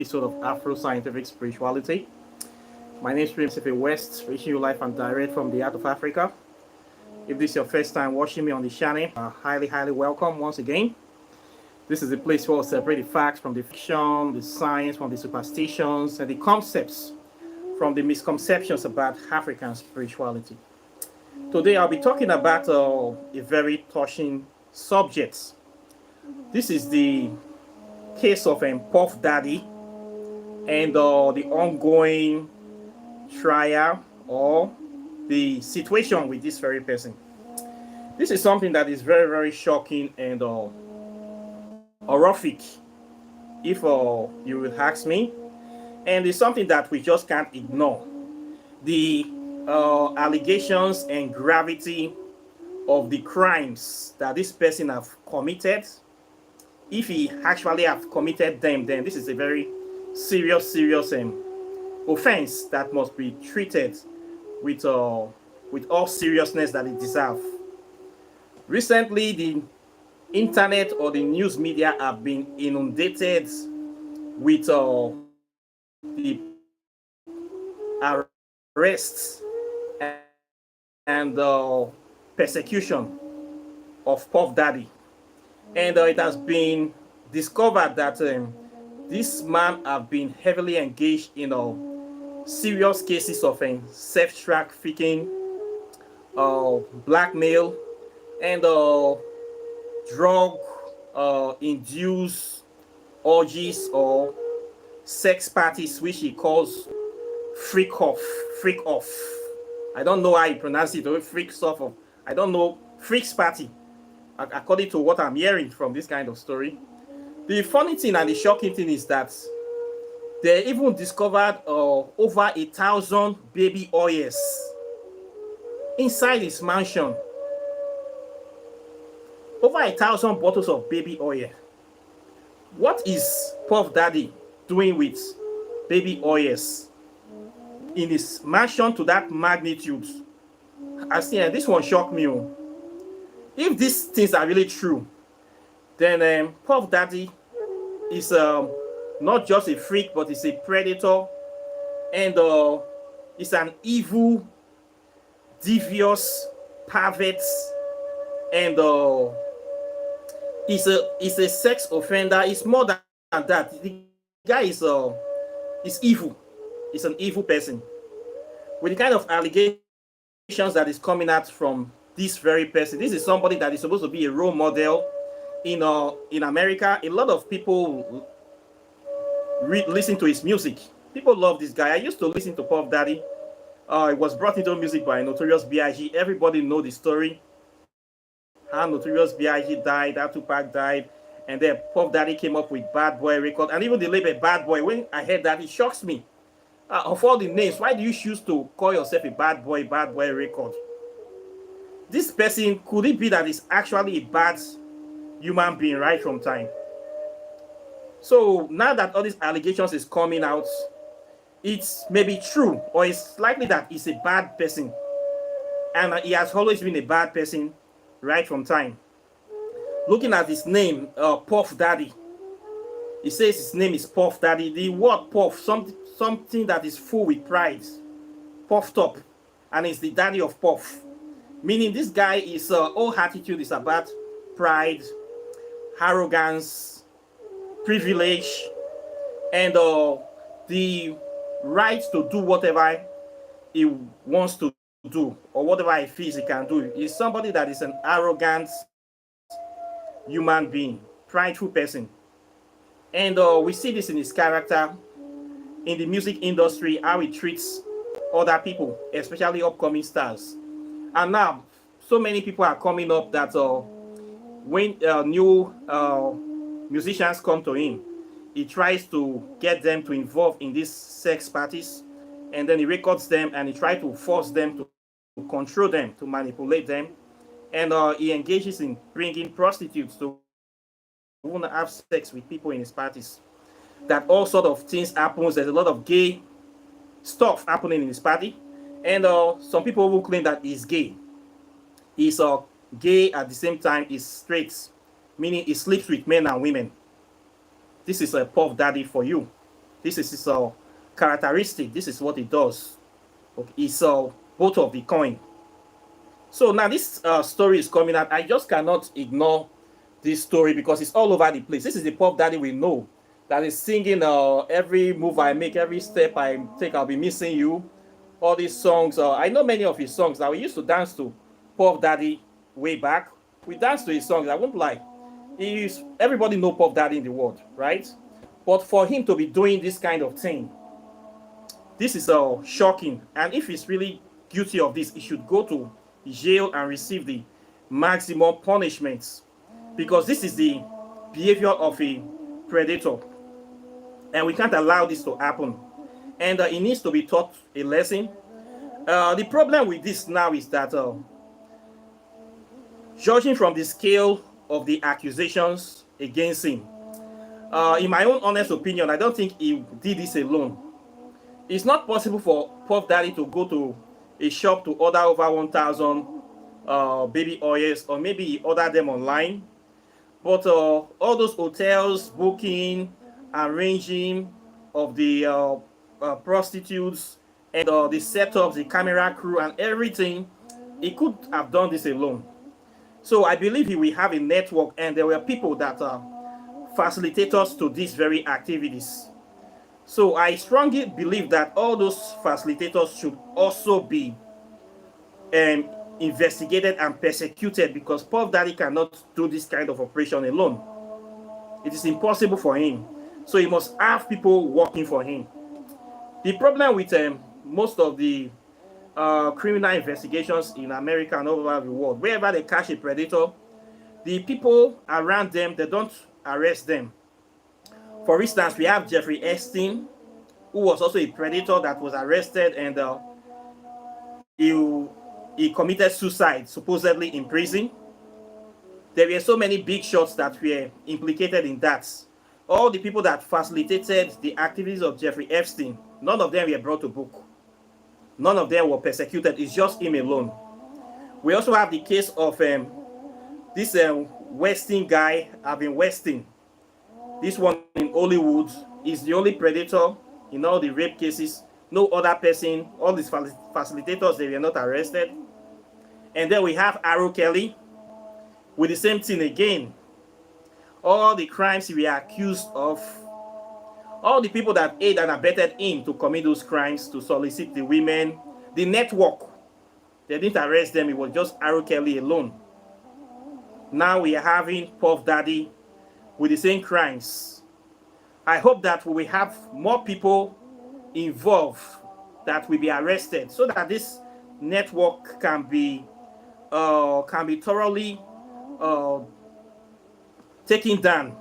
episode of Afro Scientific Spirituality. My name is Pacific West, reaching you live and direct from the heart of Africa. If this is your first time watching me on the channel, highly welcome once again. This is a place where we separate the facts from the fiction, the science from the superstitions, and the concepts from the misconceptions about African spirituality. Today I'll be talking about a very touching subject. This is the case of Puff Daddy and the ongoing trial or the situation with this very person. This is something that is very shocking and horrific, if you will ask me, and it's something that we just can't ignore. The allegations and gravity of the crimes that this person have committed. If he actually have committed them, then this is a very serious offense that must be treated with all seriousness that it deserves. Recently, the internet or the news media have been inundated with the arrests and persecution of Puff Daddy. And it has been discovered that this man have been heavily engaged in serious cases of sex trafficking, blackmail, and drug induced orgies or sex parties, which he calls Freakoff. I don't know how you pronounce it, or freaks off. I don't know, freaks party, according to what I'm hearing from this kind of story. The funny thing and the shocking thing is that they even discovered over 1,000 baby oils inside his mansion. Over 1,000 bottles of baby oil. What is Puff Daddy doing with baby oils in his mansion to that magnitude? I see, this one shocked me. If these things are really true, then Puff Daddy is not just a freak, but is a predator, and is an evil, devious pervert, and is a sex offender. It's more than that. The guy is evil. He's an evil person. With the kind of allegations that is coming out from this very person, this is somebody that is supposed to be a role model in America. A lot of people listen to his music. People love this guy. I used to listen to Puff Daddy. It was brought into music by Notorious B.I.G. Everybody know the story. How Notorious B.I.G. died, how Tupac died, and then Puff Daddy came up with Bad Boy record. And even the label Bad Boy, when I heard that, it shocks me. Of all the names, why do you choose to call yourself a Bad Boy record? This person, could it be that is actually a bad human being right from time? So now that all these allegations is coming out, it's maybe true, or it's likely that he's a bad person, and he has always been a bad person right from time. Looking at his name, Puff Daddy, he says his name is Puff Daddy. The word puff, something that is full with pride, puffed up, and he's the daddy of puff, meaning this guy is whole attitude is about pride, arrogance, privilege, and the right to do whatever he wants to do, or whatever he feels he can do. He's somebody that is an arrogant human being, prideful person. And we see this in his character in the music industry, how he treats other people, especially upcoming stars. And now so many people are coming up that when new musicians come to him, he tries to get them to involve in these sex parties, and then he records them and he tries to force them to control them, to manipulate them, and he engages in bringing prostitutes to want to have sex with people in his parties. That all sort of things happens. There's a lot of gay stuff happening in his party, and some people will claim that he's gay. He's gay at the same time he's straight, meaning he sleeps with men and women. This is a Puff Daddy for you. This is his characteristic. This is what he does. Okay, it's both of the coin. So now this story is coming out. I just cannot ignore this story because it's all over the place. This is the Puff Daddy we know that is singing every move I make, every step I take, I'll be missing you. All these songs. I know many of his songs that we used to dance to. Puff Daddy way back. We danced to his songs. I won't lie. Everybody know Puff Daddy in the world, right? But for him to be doing this kind of thing, this is shocking. And if he's really guilty of this, he should go to jail and receive the maximum punishments, because this is the behavior of a predator, and we can't allow this to happen. And it needs to be taught a lesson. The problem with this now is that judging from the scale of the accusations against him, in my own honest opinion, I don't think he did this alone. It's not possible for Puff Daddy to go to a shop to order over 1,000 baby oils, or maybe he ordered them online. But all those hotels, booking, arranging of the prostitutes, and the setups, the camera crew, and everything, he could have done this alone. So I believe he will have a network, and there were people that are facilitators to these very activities. So I strongly believe that all those facilitators should also be investigated and persecuted, because Puff Daddy cannot do this kind of operation alone. It is impossible for him. So he must have people working for him. The problem with most of the criminal investigations in America and all over the world, wherever they catch a predator, the people around them, they don't arrest them. For instance, we have Jeffrey Epstein, who was also a predator that was arrested, and he committed suicide, supposedly in prison. There were so many big shots that were implicated in that. All the people that facilitated the activities of Jeffrey Epstein, none of them were brought to book. None of them were persecuted. It's just him alone. We also have the case of this Westin guy, Alvin Westin. This one in Hollywood is the only predator in all the rape cases. No other person, all these facilitators, they were not arrested. And then we have Arrow Kelly with the same thing again. All the crimes he was accused of, all the people that aided and abetted him to commit those crimes, to solicit the women, the network, they didn't arrest them. It was just Arrow Kelly alone. Now we are having Puff Daddy with the same crimes. I hope that we will have more people involved that will be arrested, so that this network can be thoroughly taken down.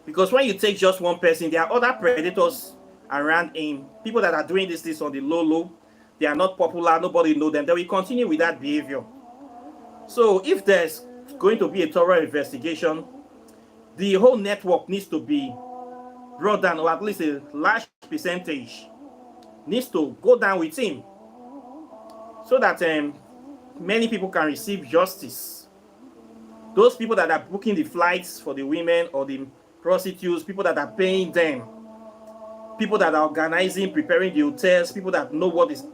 Because when you take just one person, there are other predators around him, people that are doing this on the low. They are not popular, nobody knows them. They will continue with that behavior. So if there's going to be a thorough investigation, the whole network needs to be brought down, or at least a large percentage needs to go down with him, so that many people can receive justice. Those people that are booking the flights for the women or the prostitutes, people that are paying them, people that are organizing, preparing the hotels, people that know what is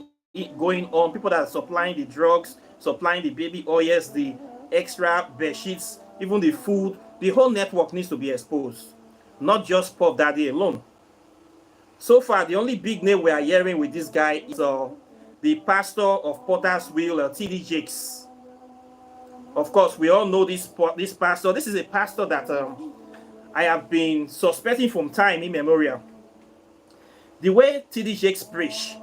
going on, people that are supplying the drugs, supplying the baby oils, the extra bed sheets, even the food. The whole network needs to be exposed, not just Puff Daddy alone. So far, the only big name we are hearing with this guy is the pastor of Potter's Wheel, T.D. Jakes. Of course, we all know this pastor. This is a pastor that I have been suspecting from time immemorial. The way T.D. Jakes preach,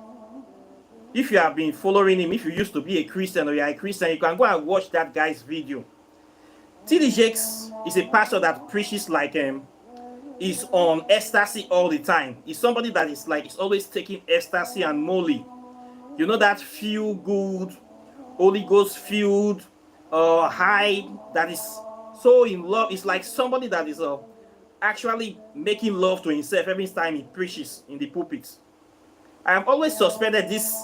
if you have been following him, if you used to be a Christian or you are a Christian, you can go and watch that guy's video. T.D. Jakes is a pastor that preaches like is on ecstasy all the time. He's somebody that is like, is always taking ecstasy and molly. You know, that feel good, Holy Ghost filled, high, that is so in love. It's like somebody that is actually making love to himself every time he preaches in the pulpit. I have always suspected this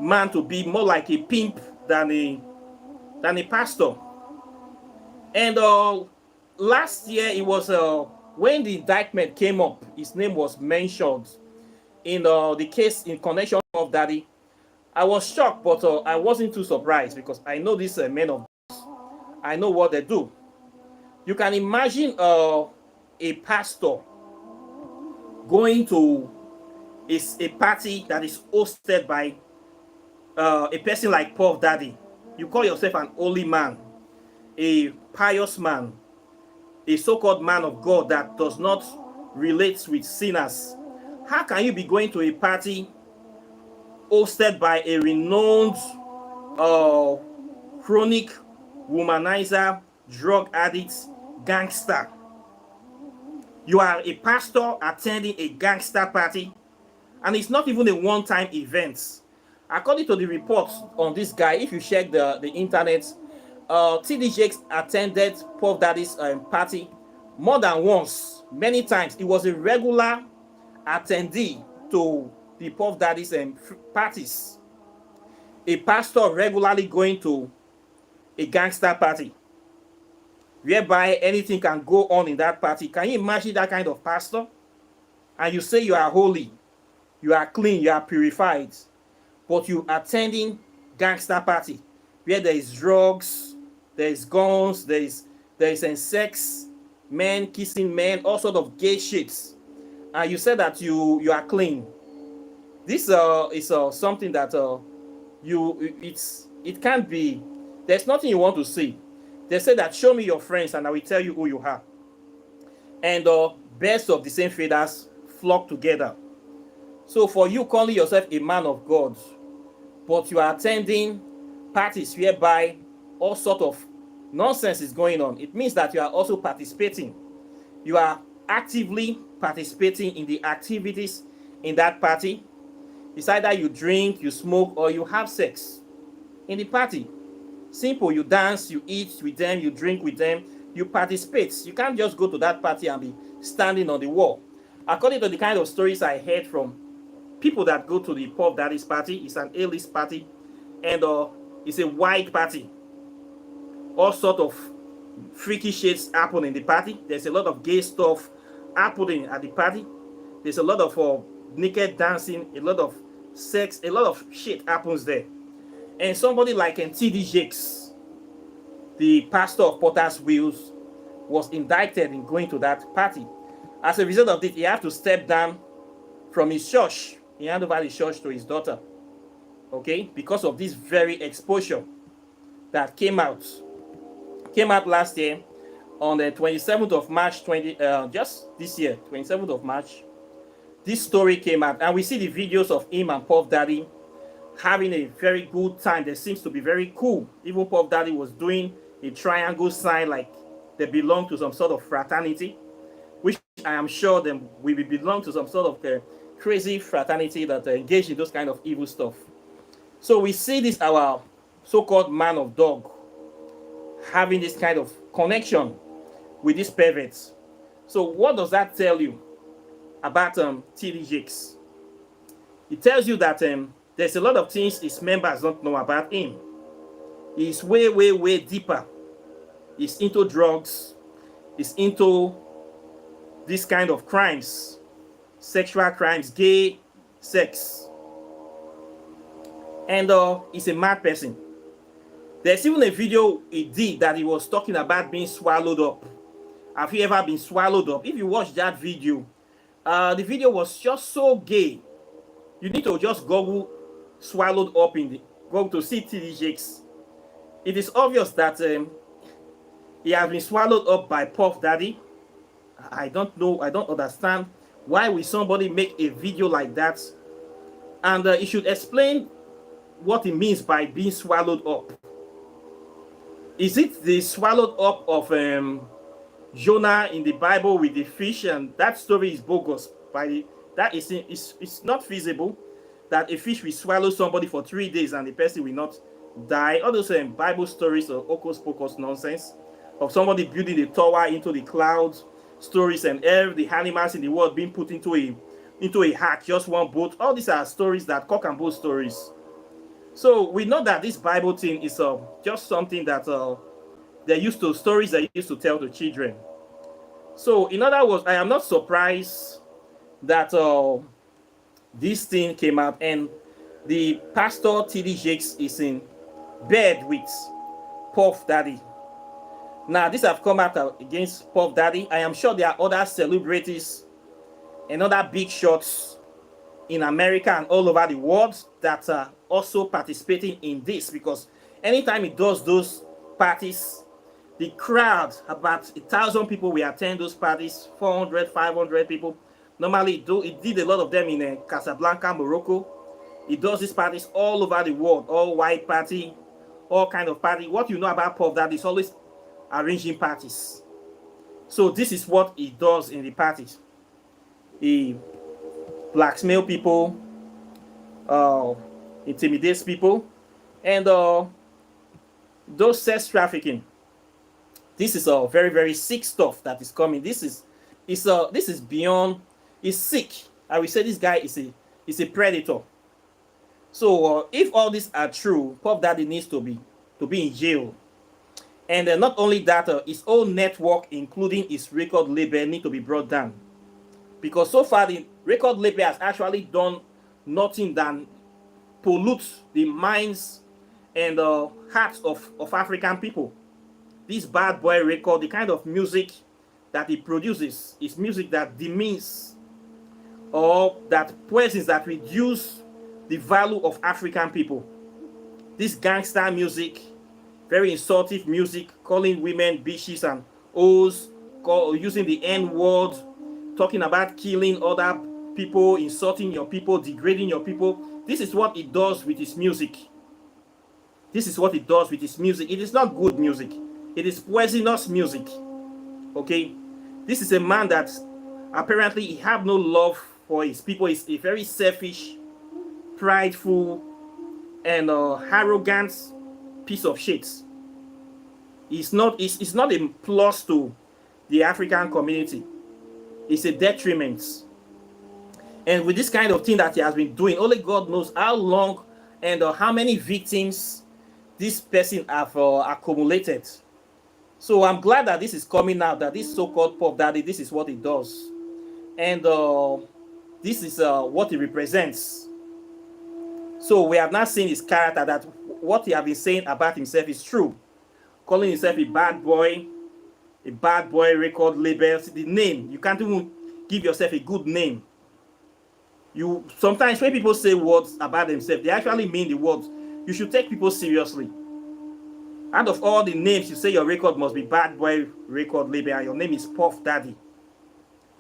man to be more like a pimp than a pastor. And last year he was When the indictment came up, his name was mentioned in the case in connection of Daddy. I was shocked, but I wasn't too surprised because I know these men of, I know what they do. You can imagine a pastor going to a party that is hosted by a person like Puff Daddy. You call yourself an holy man, a pious man, a so-called man of God that does not relate with sinners. How can you be going to a party hosted by a renowned uh, chronic womanizer, drug addict, gangster? You are a pastor attending a gangster party, and it's not even a one-time event. According to the reports on this guy, if you check the internet, TD attended Puff Daddy's party more than once, many times. He was a regular attendee to the Puff Daddy's parties. A pastor regularly going to a gangster party, whereby anything can go on in that party. Can you imagine that kind of pastor? And you say you are holy, you are clean, you are purified, but you attending gangster party where there is drugs, there is guns, there is sex, men kissing men, all sort of gay shits, and you say that you are clean. This is something that it can't be. There's nothing you want to see. They say that show me your friends and I will tell you who you are. And birds of the same feathers flock together. So for you calling yourself a man of God, but you are attending parties whereby all sort of nonsense is going on, it means that you are also participating. You are actively participating in the activities in that party. It's either you drink, you smoke, or you have sex in the party. Simple. You dance, you eat with them, you drink with them, you participate. You can't just go to that party and be standing on the wall. According to the kind of stories I heard from people that go to the Puff Daddy's party, it's an A-list party, and it's a wide party. All sort of freaky shits happen in the party. There's a lot of gay stuff happening at the party. There's a lot of naked dancing, a lot of sex, a lot of shit happens there. And somebody like TD Jakes, the pastor of Potter's Wheels, was indicted in going to that party. As a result of this, he had to step down from his church. He handed over the church to his daughter. Okay, because of this very exposure that came out last year on the 27th of March, just this year, 27th of March. This story came out, and we see the videos of him and Puff Daddy having a very good time. They seems to be very cool. Even Puff Daddy was doing a triangle sign like they belong to some sort of fraternity, which I am sure them we will belong to some sort of crazy fraternity that engage in those kind of evil stuff. So we see this, our so-called man of dog, having this kind of connection with these perverts. So what does that tell you about TD Jakes? It tells you that there's a lot of things his members don't know about him. He's way, way, way deeper. He's into drugs. He's into this kind of crimes, sexual crimes, gay sex. And he's a mad person. There's even a video he did that he was talking about being swallowed up. Have you ever been swallowed up? If you watch that video, the video was just so gay. You need to just Google swallowed up go to see TD Jakes. It is obvious that he has been swallowed up by Puff Daddy. I don't know, I don't understand why will somebody make a video like that, and he should explain what it means by being swallowed up. Is it the swallowed up of Jonah in the Bible with the fish? And that story is bogus. It's not feasible that a fish will swallow somebody for 3 days and the person will not die. All those Bible stories or hocus pocus nonsense of somebody building a tower into the clouds, stories, and the animals in the world being put into a hatch, just one boat. All these are stories, that cock and bull stories. So we know that this Bible thing is just something that stories they used to tell to children. So in other words, I am not surprised that this thing came out, and the pastor TD Jakes is in bed with Puff Daddy. Now, this have come out against Puff Daddy. I am sure there are other celebrities and other big shots in America and all over the world that are also participating in this, because anytime it does those parties, the crowd, about 1,000 people will attend those parties, 400, 500 people. Normally, it did a lot of them in Casablanca, Morocco. It does these parties all over the world, all white party, all kind of party. What you know about Puff Daddy is always arranging parties. So this is what he does in the parties. He blackmails people, intimidates people, and those sex trafficking. This is a very, very sick stuff that is coming. This is beyond. It's sick. I will say this guy is a predator. So if all these are true, Puff Daddy needs to be in jail. And not only that, his own network, including his record label, need to be brought down. Because so far the record label has actually done nothing than pollute the minds and hearts of African people. This bad boy record, the kind of music that he produces, is music that demeans or that poisons, that reduce the value of African people. This gangster music, very insultive music, calling women bitches and hoes, using the N-word, talking about killing other people, insulting your people, degrading your people. This is what it does with his music. This is what it does with his music. It is not good music. It is poisonous music. Okay? This is a man that apparently he have no love for his people. He's a very selfish, prideful, and arrogant piece of shit. It's not a plus to the African community. It's a detriment. And with this kind of thing that he has been doing, only God knows how long and how many victims this person have accumulated. So I'm glad that this is coming out, that this so-called Puff Daddy, this is what he does. And this is what he represents. So we have not seen his character, that what he has been saying about himself is true. Calling himself a bad boy record label. The name, you can't even give yourself a good name. You sometimes when people say words about themselves, they actually mean the words. You should take people seriously. Out of all the names, you say your record must be bad boy record label, and your name is Puff Daddy.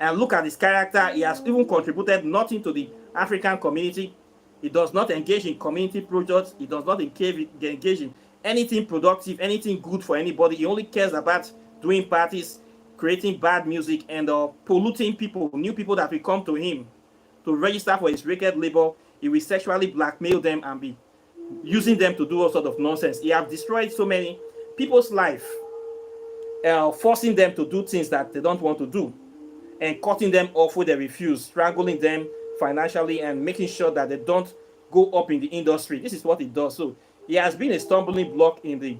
And look at his character. He has even contributed nothing to the African community. He does not engage in community projects. He does not engage in anything productive, anything good for anybody. He only cares about doing parties, creating bad music, and polluting people, new people that will come to him to register for his record label. He will sexually blackmail them and be using them to do all sort of nonsense. He has destroyed so many people's life, forcing them to do things that they don't want to do, and cutting them off when they refuse, strangling them financially, and making sure that they don't go up in the industry. This is what he does. So he has been a stumbling block in the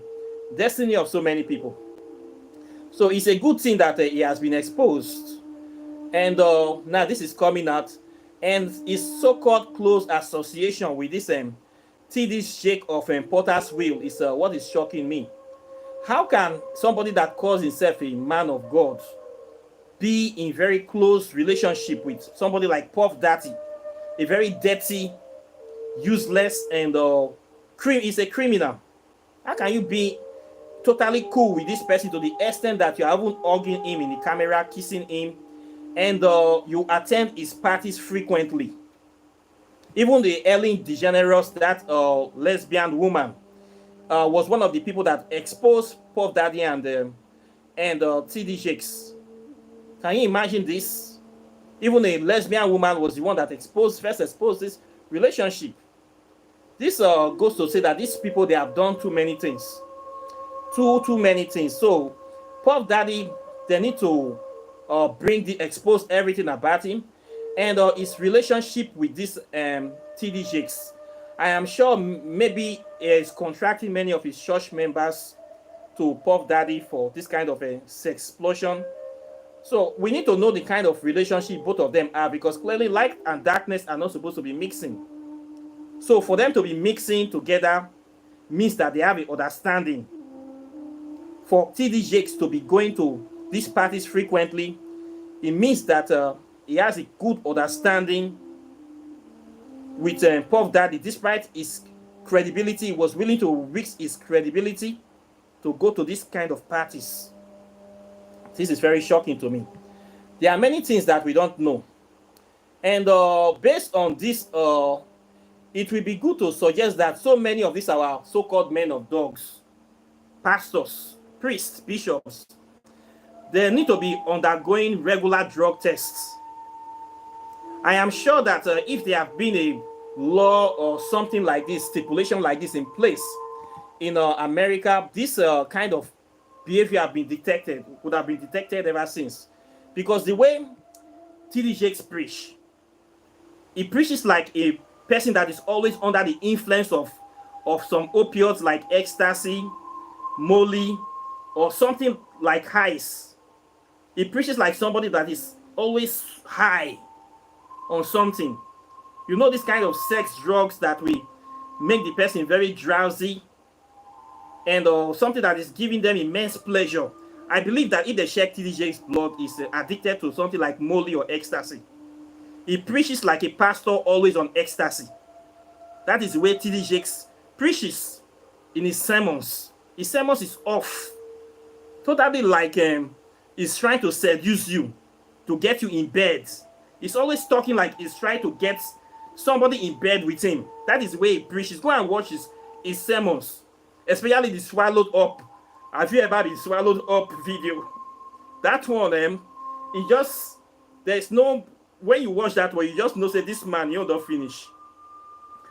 destiny of so many people. So it's a good thing that he has been exposed. And now this is coming out. And his so-called close association with this TD Jake of Potter's Wheel is what is shocking me. How can somebody that calls himself a man of God be in very close relationship with somebody like Puff Daddy, a very dirty, useless, and is a criminal? How can you be totally cool with this person to the extent that you're even hugging him in the camera, kissing him, and you attend his parties frequently? Even the Ellen DeGeneres, that lesbian woman, was one of the people that exposed Puff Daddy and TD Jakes. Can you imagine this? Even a lesbian woman was the one that first exposed this relationship. This goes to say that these people, they have done too many things. Too many things. So Puff Daddy, they need to expose everything about him, and his relationship with this TD Jakes. I am sure maybe he is contracting many of his church members to Puff Daddy for this kind of a sex explosion, So we need to know the kind of relationship both of them are, because clearly light and darkness are not supposed to be mixing. So for them to be mixing together means that they have an understanding. For TD Jakes to be going to these parties frequently, it means that he has a good understanding with Puff Daddy. Despite his credibility, he was willing to risk his credibility to go to this kind of parties. This is very shocking to me. There are many things that we don't know. And based on this, it will be good to suggest that so many of these our so-called men of dogs, pastors, priests, bishops, they need to be undergoing regular drug tests. I am sure that if there have been a law or something like this, stipulation like this in place in America, this kind of behavior would have been detected ever since. Because the way TD Jakes preach, he preaches like a person that is always under the influence of some opioids like ecstasy, molly, or something like highs. He preaches like somebody that is always high on something. You know, this kind of sex drugs that will make the person very drowsy, and something that is giving them immense pleasure. I believe that if they check TD Jakes' blood, is addicted to something like molly or ecstasy. He preaches like a pastor always on ecstasy. That is the way TD Jakes preaches in his sermons. His sermons is off. Totally like he's trying to seduce you, to get you in bed. He's always talking like he's trying to get somebody in bed with him. That is the way he preaches. Go and watch his sermons, especially the swallowed up. Have you ever been swallowed up video? That one, it just, there's no, when you watch that one, you just know, say, this man, you don't finish.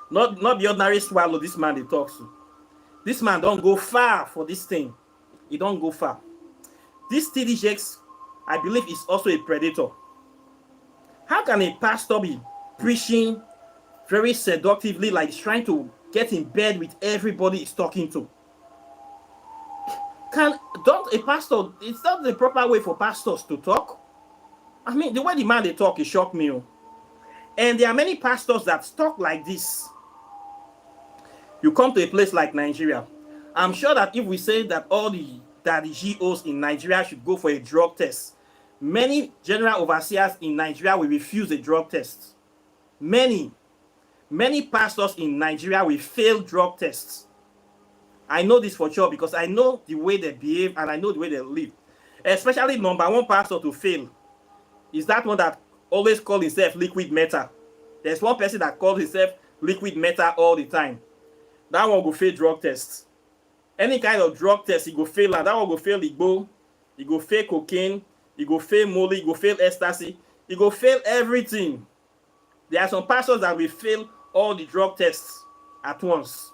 Not the ordinary swallow, this man they talk to. This man don't go far for this thing. He don't go far. This TD Jakes, I believe, is also a predator. How can a pastor be preaching very seductively, like he's trying to get in bed with everybody he's talking to? Don't a pastor, it's not the proper way for pastors to talk. I mean, the way the man they talk, it shocked me. And there are many pastors that talk like this. You come to a place like Nigeria. I'm sure that if we say that all the GOs in Nigeria should go for a drug test, many general overseers in Nigeria will refuse a drug test. Many pastors in Nigeria will fail drug tests. I know this for sure because I know the way they behave and I know the way they live. Especially number one pastor to fail is that one that always calls himself liquid metal. There's one person that calls himself liquid metal all the time. That one will fail drug tests. Any kind of drug test, he go fail, and that one go fail Igbo, he go fail cocaine, he go fail molly, he go fail ecstasy, he go fail everything. There are some pastors that will fail all the drug tests at once.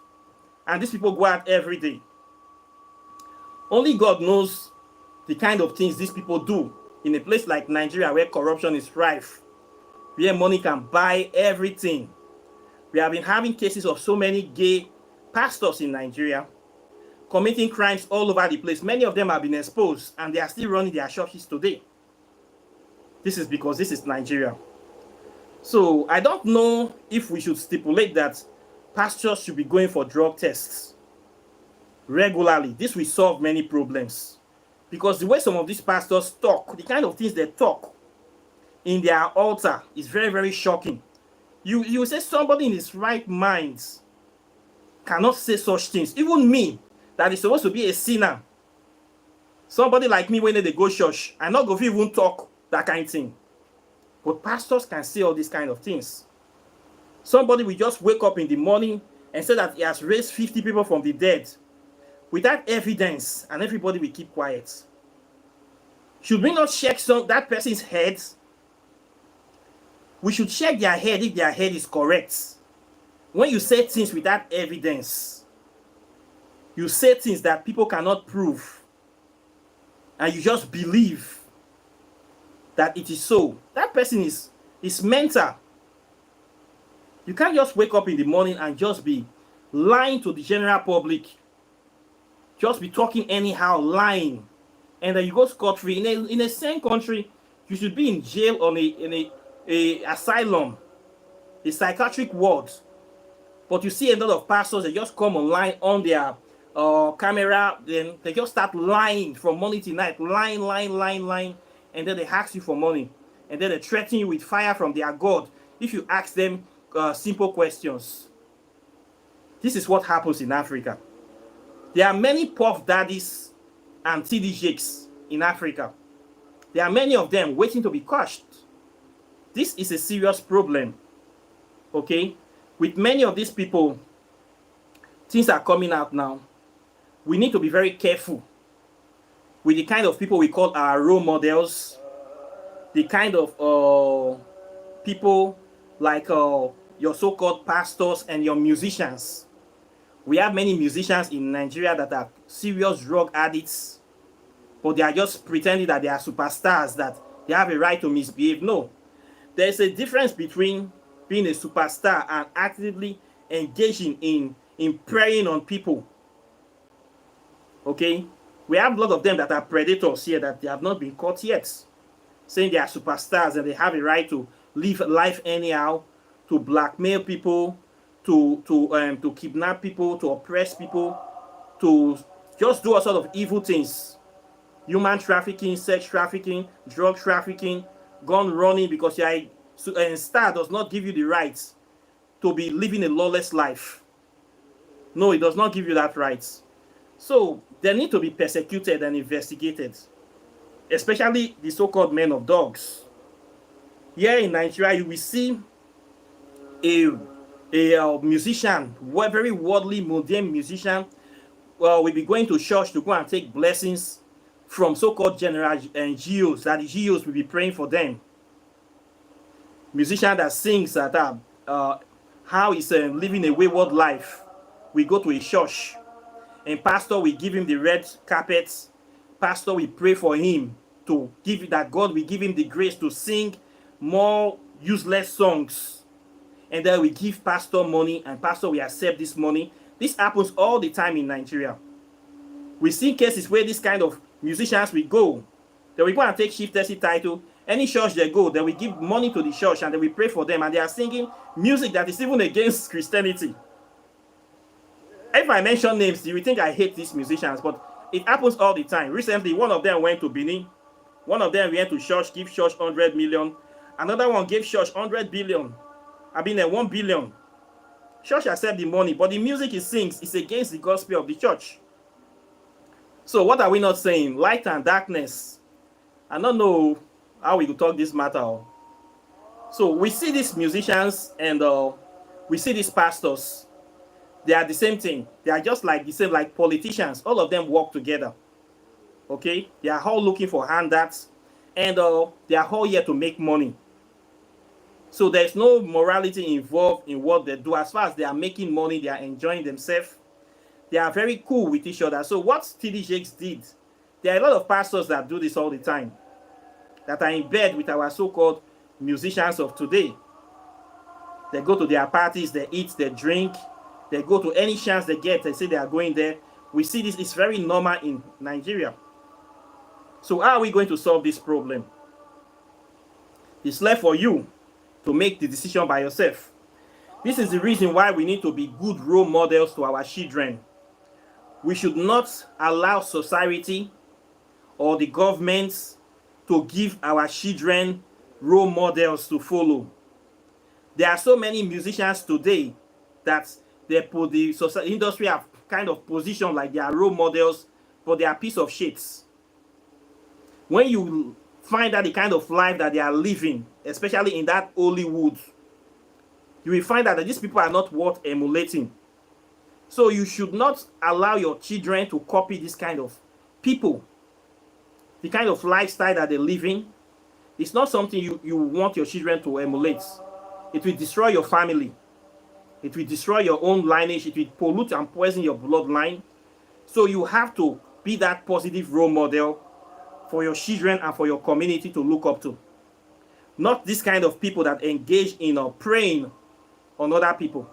And these people go out every day. Only God knows the kind of things these people do in a place like Nigeria where corruption is rife, where money can buy everything. We have been having cases of so many gay pastors in Nigeria committing crimes all over the place. Many of them have been exposed and they are still running their churches today. This is because this is Nigeria. So I don't know if we should stipulate that pastors should be going for drug tests regularly. This will solve many problems. Because the way some of these pastors talk, the kind of things they talk in their altar is very, very shocking. You say somebody in his right mind cannot say such things. Even me, that is supposed to be a sinner. Somebody like me, when they go church, I'm not going to even talk that kind of thing. But pastors can say all these kind of things. Somebody will just wake up in the morning and say that he has raised 50 people from the dead without evidence, and everybody will keep quiet. Should we not check that person's head? We should check their head if their head is correct. When you say things without evidence, you say things that people cannot prove, and you just believe that it is so. That person is mental. You can't just wake up in the morning and just be lying to the general public. Just be talking anyhow, lying. and then you go scot-free. In a same country, you should be in jail on a asylum, a psychiatric ward. But you see a lot of pastors, they just come online on their camera, then they just start lying from morning to night, lying, and then they ask you for money, and then they threaten you with fire from their God if you ask them simple questions. This is what happens in Africa. There are many puff daddies and TD Jakes in Africa. There are many of them waiting to be crushed. This is a serious problem. Okay? With many of these people, things are coming out now. We need to be very careful with the kind of people we call our role models, the kind of people like your so-called pastors and your musicians. We have many musicians in Nigeria that are serious drug addicts, but they are just pretending that they are superstars, that they have a right to misbehave. No. There's a difference between being a superstar and actively engaging in preying on people. Okay? We have a lot of them that are predators here that they have not been caught yet, saying they are superstars and they have a right to live life anyhow, to blackmail people, to kidnap people, to oppress people, to just do all sort of evil things. Human trafficking, sex trafficking, drug trafficking, gun running, because a star does not give you the right to be living a lawless life. No, it does not give you that right. So they need to be persecuted and investigated, especially the so-called men of dogs. Here in Nigeria, you will see a musician, a very worldly, modern musician, will be going to church to go and take blessings from so-called general NGOs, that the GOs will be praying for them. Musician that sings that how he's living a wayward life. We go to a church, and pastor will give him the red carpets. Pastor will pray for him to give that God will give him the grace to sing more useless songs. And then we give pastor money, and pastor will accept this money. This happens all the time in Nigeria. We see cases where this kind of musicians will go. They will go and take chieftaincy title. Any church they go, they will give money to the church and they will pray for them, and they are singing music that is even against Christianity. If I mention names, you will think I hate these musicians, but it happens all the time. Recently, one of them went to Benin. One of them went to church, give church 100 million. Another one gave church 100 billion. 1 billion. Church accept the money, but the music he sings is against the gospel of the church. So what are we not saying? Light and darkness. I don't know how we could talk this matter. So we see these musicians and we see these pastors. They are the same thing. They are just like the same, like politicians. All of them work together. Okay? They are all looking for handouts, and they are all here to make money. So there's no morality involved in what they do. As far as they are making money, they are enjoying themselves. They are very cool with each other. So what TD Jakes did, there are a lot of pastors that do this all the time, that are in bed with our so-called musicians of today. They go to their parties, they eat, they drink, they go to any chance they get, they say they are going there. We see this, it's very normal in Nigeria. So how are we going to solve this problem? It's left for you to make the decision by yourself. This is the reason why we need to be good role models to our children. We should not allow society or the government to give our children role models to follow. There are so many musicians today that they put the industry have kind of positioned like they are role models, but they are piece of shits. When you find out the kind of life that they are living, especially in that Hollywood, you will find out that these people are not worth emulating. So you should not allow your children to copy this kind of people. The kind of lifestyle that they're living, it's not something you want your children to emulate. It will destroy your family. It will destroy your own lineage. It will pollute and poison your bloodline. So you have to be that positive role model for your children and for your community to look up to. Not this kind of people that engage in preying on other people.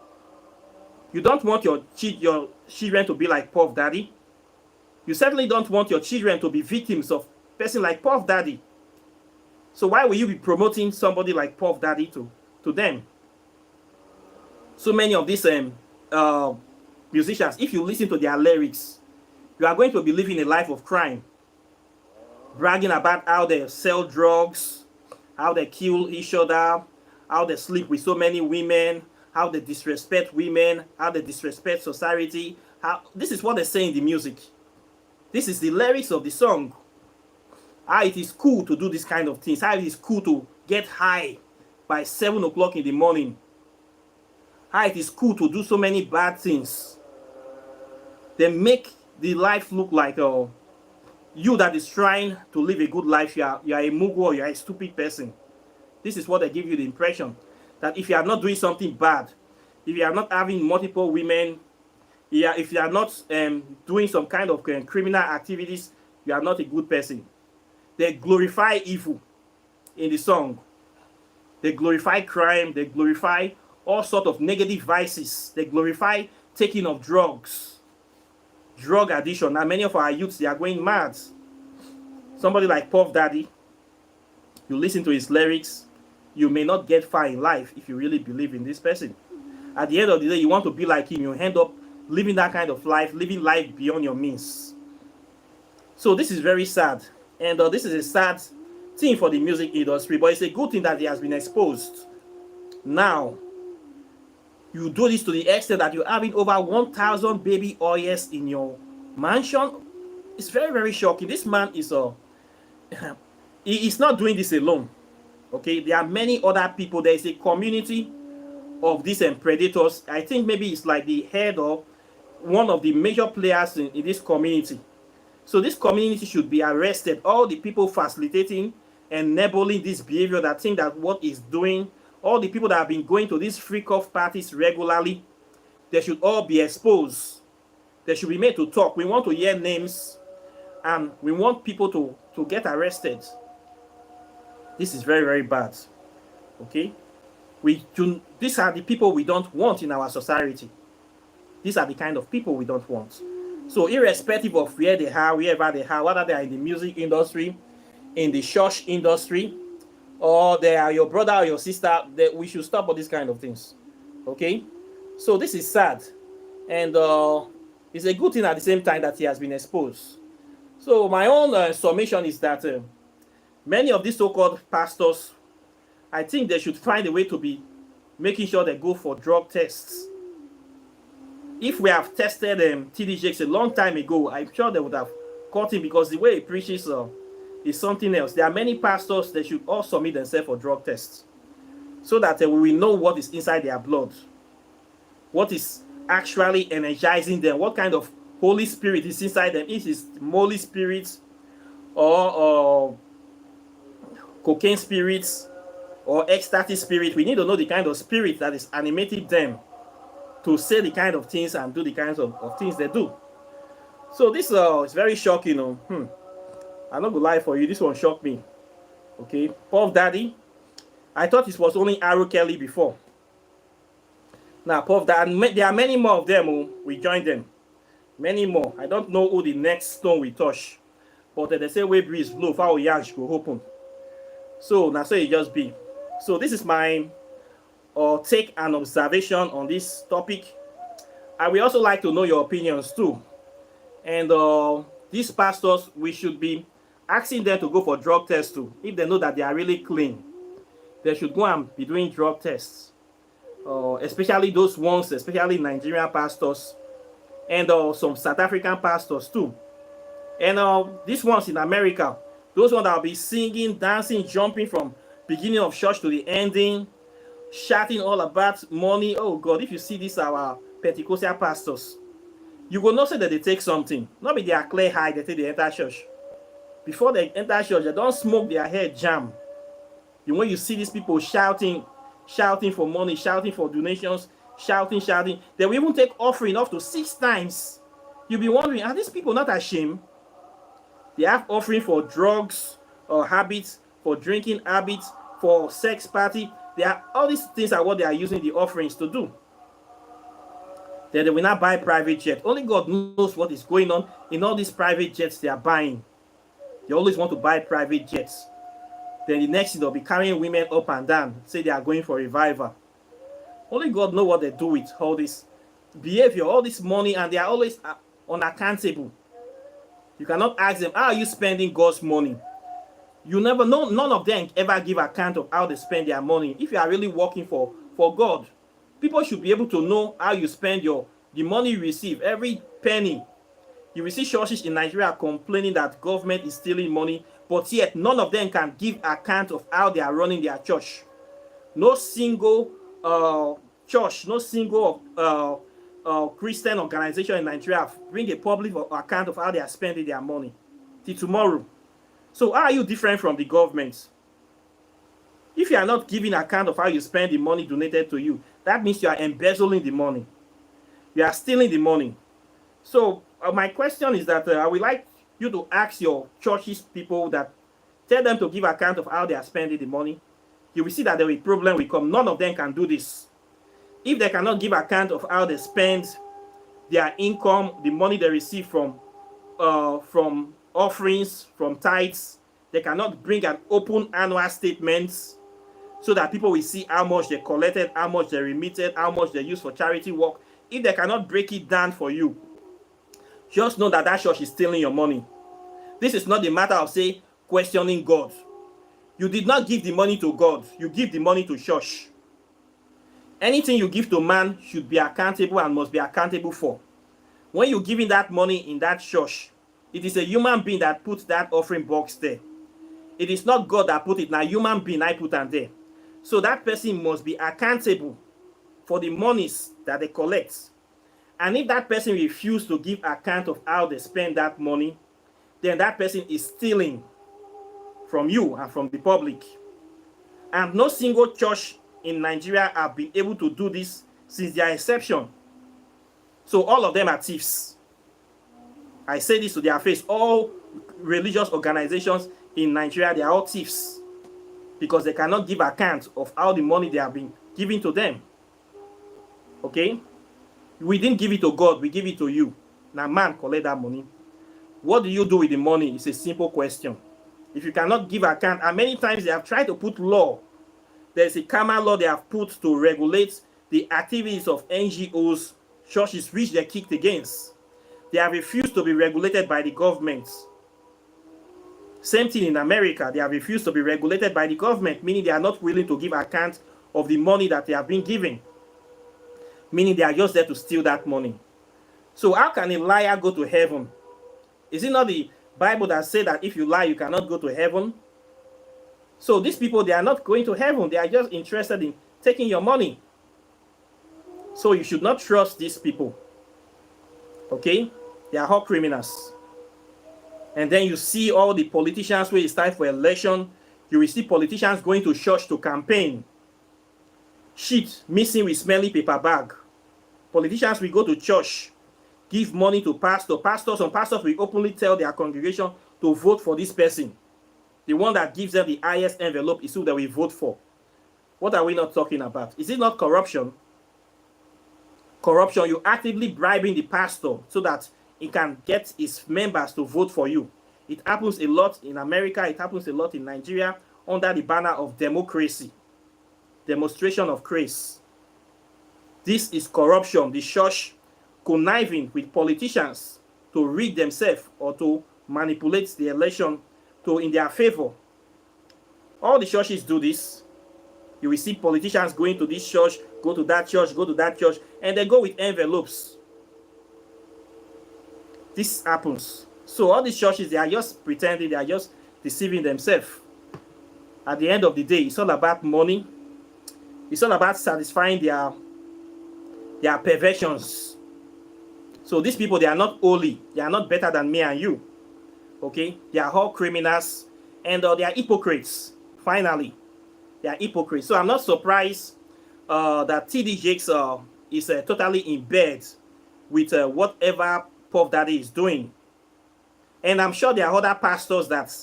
You don't want your children to be like Puff Daddy. You certainly don't want your children to be victims of a person like Puff Daddy. So why will you be promoting somebody like Puff Daddy to them? So many of these musicians, if you listen to their lyrics, you are going to be living a life of crime, bragging about how they sell drugs, how they kill each other, how they sleep with so many women, how they disrespect women, how they disrespect society. This is what they say in the music. This is the lyrics of the song. How it is cool to do this kind of things. How it is cool to get high by 7 o'clock in the morning. How it is cool to do so many bad things. They make the life look like you that is trying to live a good life, you are a mugu or you are a stupid person. This is what they give you the impression. That if you are not doing something bad, if you are not having multiple women, if you are not doing some kind of criminal activities, you are not a good person. They glorify evil in the song. They glorify crime. They glorify all sorts of negative vices. They glorify taking of drugs, drug addiction. Now many of our youths, they are going mad. Somebody like Puff Daddy, you listen to his lyrics, you may not get far in life if you really believe in this person. At the end of the day, you want to be like him, you end up living that kind of life, living life beyond your means. So this is very sad. And this is a sad thing for the music industry, but it's a good thing that he has been exposed. Now, you do this to the extent that you're having over 1,000 baby oils in your mansion. It's very, very shocking. This man is he is not doing this alone. Okay, there are many other people. There is a community of these predators. I think maybe it's like the head of one of the major players in this community. So this community should be arrested. All the people facilitating and enabling this behavior, that think that what is doing, all the people that have been going to these Freakoff parties regularly, they should all be exposed. They should be made to talk. We want to hear names, and we want people to get arrested. This is very, very bad. Okay? These are the people we don't want in our society. These are the kind of people we don't want. So irrespective of where they are, wherever they are, whether they are in the music industry, in the church industry, or they are your brother or your sister, we should stop all these kind of things. Okay? So this is sad. And it's a good thing at the same time that he has been exposed. So my own summation is that many of these so-called pastors, I think they should find a way to be making sure they go for drug tests. If we have tested TD Jakes a long time ago, I'm sure they would have caught him, because the way he preaches is something else. There are many pastors that should all submit themselves for drug tests, so that we will know what is inside their blood, what is actually energizing them, what kind of Holy Spirit is inside them. If it's Holy Spirit or cocaine spirits or ecstasy spirit, we need to know the kind of spirit that is animating them to say the kind of things and do the kinds of things they do. So this is very shocking. I'm not gonna lie for you, this one shocked me. Okay, Puff Daddy, I thought it was only Aro Kelly before. Now Puff Daddy, there are many more of them. We join them, many more. I don't know who the next stone we touch, but they say way breeze blow, foul yansh go open. So now so it just be. So this is my take and observation on this topic. I will also like to know your opinions too. And these pastors, we should be asking them to go for drug tests too. If they know that they are really clean, they should go and be doing drug tests. Especially those ones, especially Nigerian pastors, and some South African pastors too. And these ones in America, those ones that will be singing, dancing, jumping from beginning of church to the ending, shouting all about money. Oh God, if you see this, our Pentecostal pastors, you will not say that they take something. Not be they are clear high, they take the enter church. Before they enter church, they don't smoke their head jam. When you see these people shouting for money, shouting for donations, shouting, they will even take offering up to 6 times. You'll be wondering, are these people not ashamed? They have offering for drugs or habits, for drinking habits, for sex party. All these things are what they are using the offerings to do. Then they will not buy private jet. Only God knows what is going on in all these private jets they are buying. They always want to buy private jets. Then the next thing, they'll be carrying women up and down, say they are going for revival. Only God knows what they do with all this behavior, all this money, and they are always unaccountable. You cannot ask them, how are you spending God's money? You never know. None of them ever give account of how they spend their money. If you are really working for God, people should be able to know how you spend the money you receive, every penny. You will see churches in Nigeria complaining that government is stealing money, but yet none of them can give account of how they are running their church. No single church, no single Christian organization in Nigeria bring a public account of how they are spending their money till tomorrow. So how are you different from the government? If you are not giving account of how you spend the money donated to you, that means you are embezzling the money. You are stealing the money. So my question is that I would like you to ask your churches people that, tell them to give account of how they are spending the money. You will see that there will be a problem will come. None of them can do this. If they cannot give account of how they spend their income, the money they receive from offerings, from tithes, they cannot bring an open annual statement so that people will see how much they collected, how much they remitted, how much they used for charity work. If they cannot break it down for you, just know that church is stealing your money. This is not the matter of, say, questioning God. You did not give the money to God. You give the money to church. Anything you give to man should be accountable and must be accountable for. When you're giving that money in that church, it is a human being that puts that offering box there. It is not God that put it. Now, human being I put on there. So that person must be accountable for the monies that they collect. And if that person refuses to give account of how they spend that money, then that person is stealing from you and from the public. And no single church in Nigeria have been able to do this since their inception. So all of them are thieves. I say this to their face. All religious organizations in Nigeria, they are all thieves because they cannot give account of how the money they have been giving to them. Okay? We didn't give it to God, we give it to you. Now man collect that money. What do you do with the money? It's a simple question. If you cannot give account, and many times they have tried to put law. There's a karma law they have put to regulate the activities of NGOs, churches which they kicked against. They have refused to be regulated by the government. Same thing in America. They have refused to be regulated by the government, meaning they are not willing to give account of the money that they have been given. Meaning they are just there to steal that money. So how can a liar go to heaven? Is it not the Bible that says that if you lie, you cannot go to heaven? So these people, they are not going to heaven. They are just interested in taking your money. So you should not trust these people. Okay? They are all criminals. And then you see all the politicians when it's time for election. You will see politicians going to church to campaign. Shit, missing with smelly paper bag. Politicians will go to church, give money to pastor. Some pastors will openly tell their congregation to vote for this person. The one that gives them the highest envelope is who they will vote for. What are we not talking about? Is it not corruption? Corruption, you're actively bribing the pastor so that he can get his members to vote for you. It happens a lot in America. It happens a lot in Nigeria under the banner of democracy. Demonstration of grace. This is corruption. The church conniving with politicians to rig themselves or to manipulate the election in their favor. All the churches do this. You will see politicians going to this church, go to that church, go to that church, and they go with envelopes. This happens. So all these churches, they are just pretending, they are just deceiving themselves. At the end of the day, it's all about money. It's all about satisfying their perversions. So these people, they are not holy. They are not better than me and you. Okay? They are all criminals. And they are hypocrites. Finally. They are hypocrites. So I'm not surprised that TD Jakes is totally in bed with whatever Puff Daddy is doing. And I'm sure there are other pastors that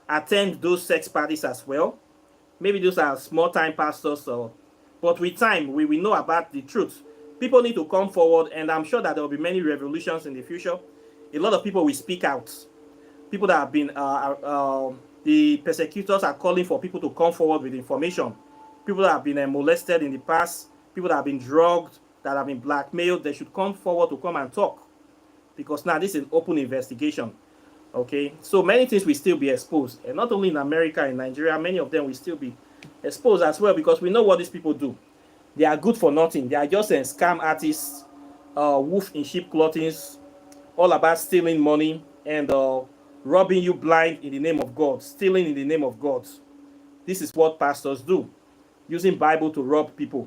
attend those sex parties as well. Maybe those are small-time pastors. But with time, we will know about the truth. people need to come forward, and I'm sure that there will be many revolutions in the future. A lot of people will speak out. People that have been, the persecutors are calling for people to come forward with information. People that have been molested in the past, people that have been drugged, that have been blackmailed, they should come forward to come and talk. Because now this is an open investigation. Okay, so many things will still be exposed, and not only in America, in Nigeria, many of them will still be exposed as well, because we know what these people do. They are good for nothing. They are just scam artists, wolf in sheep clothing, all about stealing money and robbing you blind in the name of God, stealing in the name of God. This is what pastors do, using Bible to rob people.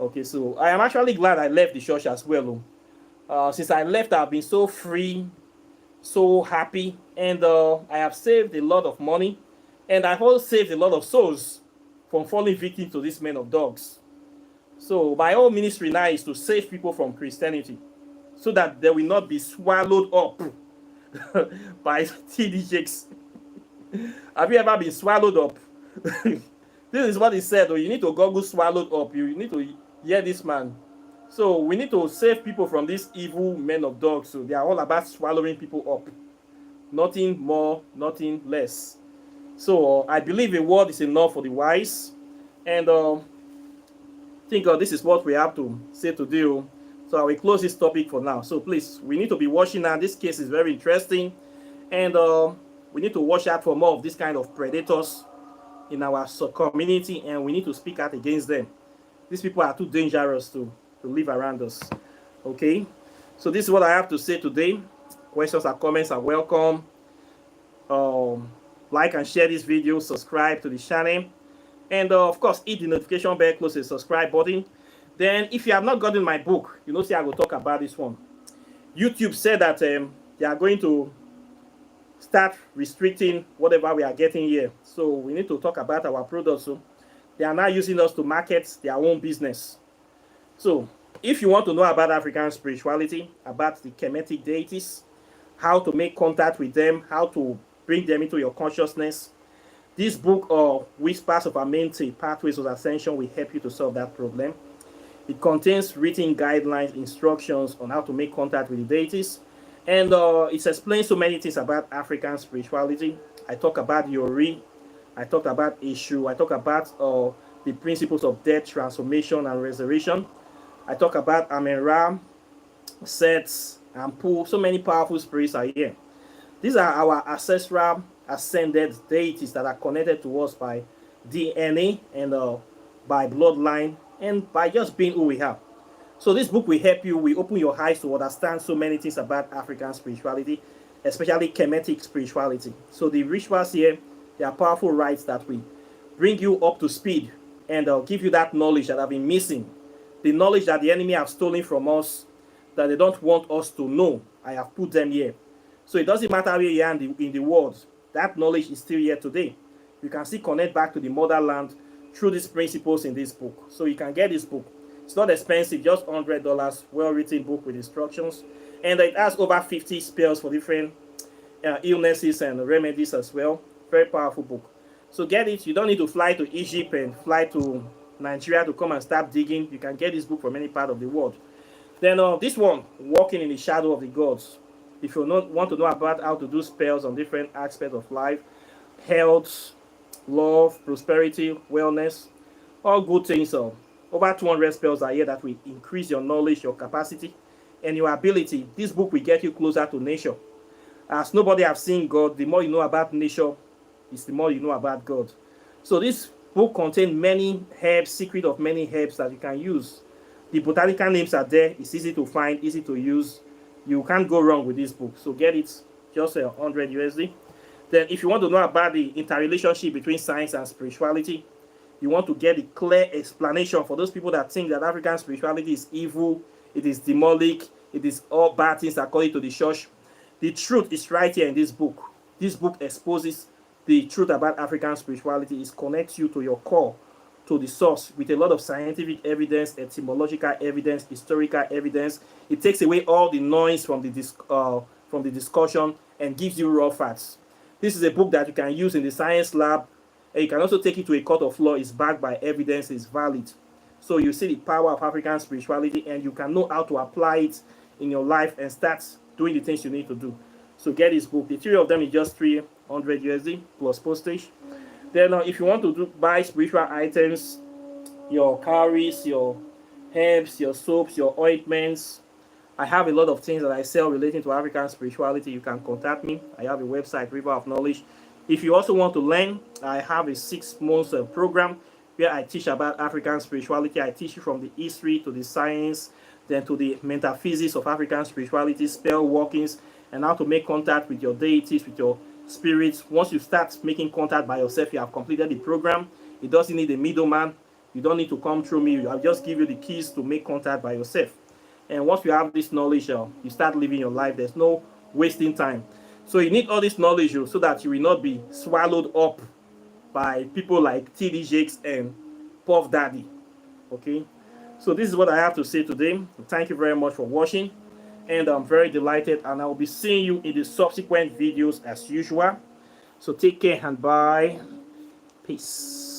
Okay, so I am actually glad I left the church as well. Since I left, I've been so free, so happy, and I have saved a lot of money, and I've also saved a lot of souls from falling victim to these men of dogs. So my whole ministry now is to save people from Christianity, so that they will not be swallowed up by TDJs. Have you ever been swallowed up? This is what he said. You need to Google swallowed up. You need to hear this man. So we need to save people from these evil men of dogs. So they are all about swallowing people up. Nothing more, nothing less. So I believe a word is enough for the wise. And I think this is what we have to say today. So I will close this topic for now. So please, we need to be watching now. This case is very interesting. And we need to watch out for more of this kind of predators in our community. And we need to speak out against them. These people are too dangerous to live around us. Okay, so this is what I have to say today. Questions or comments are welcome. Like and share this video, subscribe to the channel, and of course hit the notification bell close to the subscribe button. Then if you have not gotten my book, you know, see, I will talk about this one. YouTube said that they are going to start restricting whatever we are getting here, so we need to talk about our products. So they are now using us to market their own business. So, if you want to know about African spirituality, about the Kemetic deities, how to make contact with them, how to bring them into your consciousness, this book of Whispers of Amente, Pathways of Ascension will help you to solve that problem. It contains written guidelines, instructions on how to make contact with the deities, and it explains so many things about African spirituality. I talk about Yori, I talk about Eshu, I talk about the principles of death, transformation, and resurrection. I talk about Amen-Ra, Sets, and Pu. So many powerful spirits are here. These are our ancestral ascended deities that are connected to us by DNA and by bloodline and by just being who we are. So this book will help you, will open your eyes to understand so many things about African spirituality, especially Kemetic spirituality. So the rituals here, they are powerful rites that will bring you up to speed and give you that knowledge that have been missing. The knowledge that the enemy have stolen from us, that they don't want us to know, I have put them here. So it doesn't matter where you are in the world, that knowledge is still here today. You can still connect back to the motherland through these principles in this book. So you can get this book. It's not expensive, just $100, well-written book with instructions. And it has over 50 spells for different illnesses and remedies as well. Very powerful book. So get it. You don't need to fly to Egypt and fly to Nigeria to come and start digging. You can get this book from any part of the world. Then this one, Walking in the Shadow of the Gods. If you want to know about how to do spells on different aspects of life, health, love, prosperity, wellness, all good things. Over 200 spells are here that will increase your knowledge, your capacity, and your ability. This book will get you closer to nature. As nobody have seen God, the more you know about nature, is the more you know about God. So this book contains many herbs, secret of many herbs that you can use. The botanical names are there. It's easy to find, easy to use. You can't go wrong with this book. So get it, just 100 USD. Then if you want to know about the interrelationship between science and spirituality, you want to get a clear explanation for those people that think that African spirituality is evil, it is demonic, it is all bad things according to the church. The truth is right here in this book. This book exposes the truth about African spirituality. It connects you to your core, to the source, with a lot of scientific evidence, etymological evidence, historical evidence. It takes away all the noise from the discussion and gives you raw facts. This is a book that you can use in the science lab, and you can also take it to a court of law. It's backed by evidence, it's valid. So you see the power of African spirituality, and you can know how to apply it in your life and start doing the things you need to do. So get this book. The three of them is just 300 USD plus postage. Then if you want to buy spiritual items, your cowries, your herbs, your soaps, your ointments, I have a lot of things that I sell relating to African spirituality. You can contact me. I have a website, River of Knowledge. If you also want to learn, I have a 6-month program where I teach about African spirituality. I teach you from the history to the science, then to the metaphysics of African spirituality, spell workings, and how to make contact with your deities, with your spirits. Once you start making contact by yourself, you have completed the program. It doesn't need a middleman. You don't need to come through me. I'll just give you the keys to make contact by yourself. And once you have this knowledge, you start living your life. There's no wasting time. So you need all this knowledge so that you will not be swallowed up by people like TD Jakes and Puff Daddy. Okay? So this is what I have to say today. Thank you very much for watching. And I'm very delighted. And I will be seeing you in the subsequent videos as usual. So take care and bye. Peace.